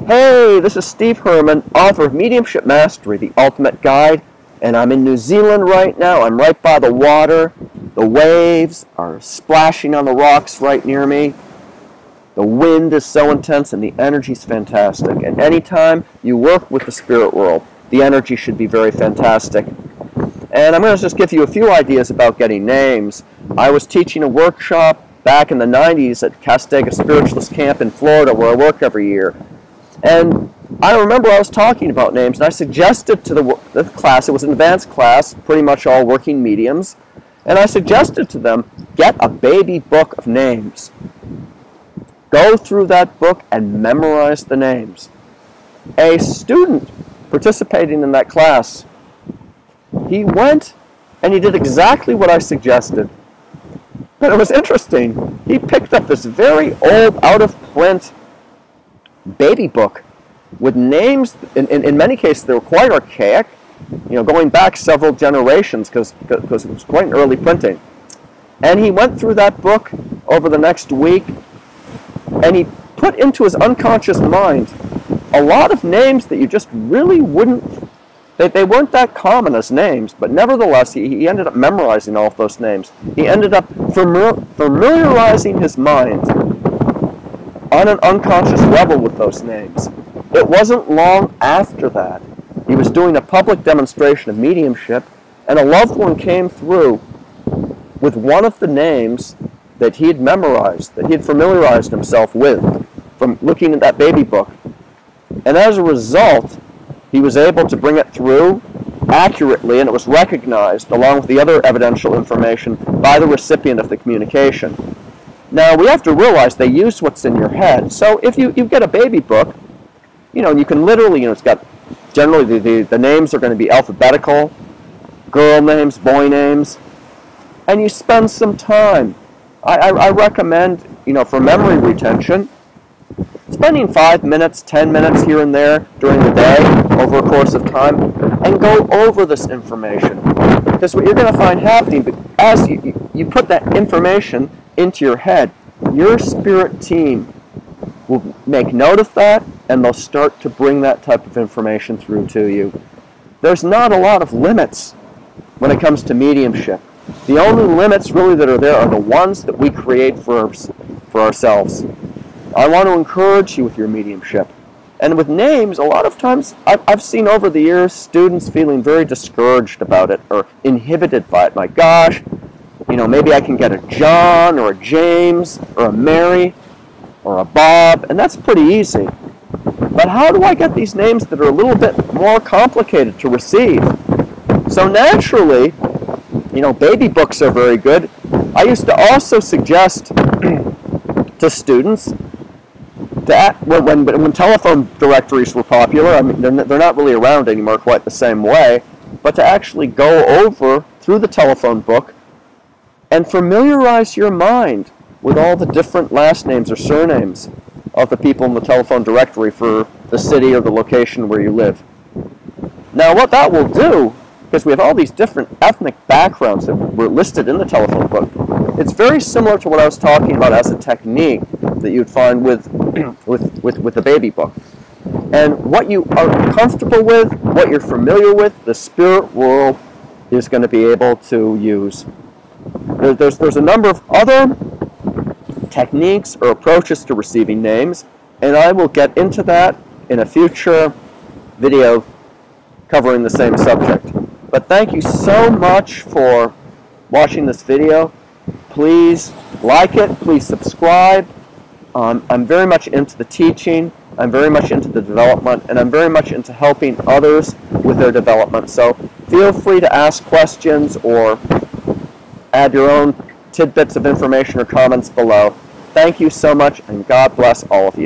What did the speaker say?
Hey, this is Steve Hermann, author of Mediumship Mastery, the Ultimate Guide, and I'm in New Zealand right now. I'm right by the water. The waves are splashing on the rocks right near me. The wind is so intense and the energy is fantastic. And anytime you work with the spirit world, the energy should be very fantastic. And I'm going to just give you a few ideas about getting names. I was teaching a workshop back in the 90s at Castega Spiritualist Camp in Florida, where I work every year. And I remember I was talking about names, and I suggested to the class, it was an advanced class, pretty much all working mediums, and I suggested to them, get a baby book of names. Go through that book and memorize the names. A student participating in that class, he went and he did exactly what I suggested. But it was interesting. He picked up this very old, out-of-print baby book with names, in many cases they were quite archaic, going back several generations because it was quite an early printing. And he went through that book over the next week, and he put into his unconscious mind a lot of names that you just really wouldn't, they weren't that common as names, but nevertheless he ended up memorizing all of those names. He ended up familiarizing his mind on an unconscious level with those names. It wasn't long after that. He was doing a public demonstration of mediumship, and a loved one came through with one of the names that he had memorized, that he had familiarized himself with from looking at that baby book. And as a result, he was able to bring it through accurately, and it was recognized, along with the other evidential information, by the recipient of the communication. Now, we have to realize they use what's in your head. So if you get a baby book, and you can literally, it's got, generally the names are going to be alphabetical, girl names, boy names, and you spend some time. I recommend, for memory retention, spending 5 minutes, 10 minutes here and there during the day, over a course of time, and go over this information. Because what you're going to find happening, as you put that information into your head, your spirit team will make note of that, and they'll start to bring that type of information through to you. There's not a lot of limits when it comes to mediumship. The only limits really that are there are the ones that we create for ourselves. I want to encourage you with your mediumship. And with names, a lot of times I've seen over the years students feeling very discouraged about it or inhibited by it. My gosh, maybe I can get a John or a James or a Mary or a Bob, and that's pretty easy. But how do I get these names that are a little bit more complicated to receive? So naturally, baby books are very good. I used to also suggest to students that when telephone directories were popular, I mean, they're not really around anymore quite the same way, but to actually go over through the telephone book and familiarize your mind with all the different last names or surnames of the people in the telephone directory for the city or the location where you live. Now what that will do, because we have all these different ethnic backgrounds that were listed in the telephone book, it's very similar to what I was talking about as a technique that you'd find with the baby book. And what you are comfortable with, what you're familiar with, the spirit world is going to be able to use. There's a number of other techniques or approaches to receiving names, and I will get into that in a future video covering the same subject. But thank you so much for watching this video. Please like it, please subscribe. I'm very much into the teaching, I'm very much into the development, and I'm very much into helping others with their development. So feel free to ask questions or add your own tidbits of information or comments below. Thank you so much, and God bless all of you.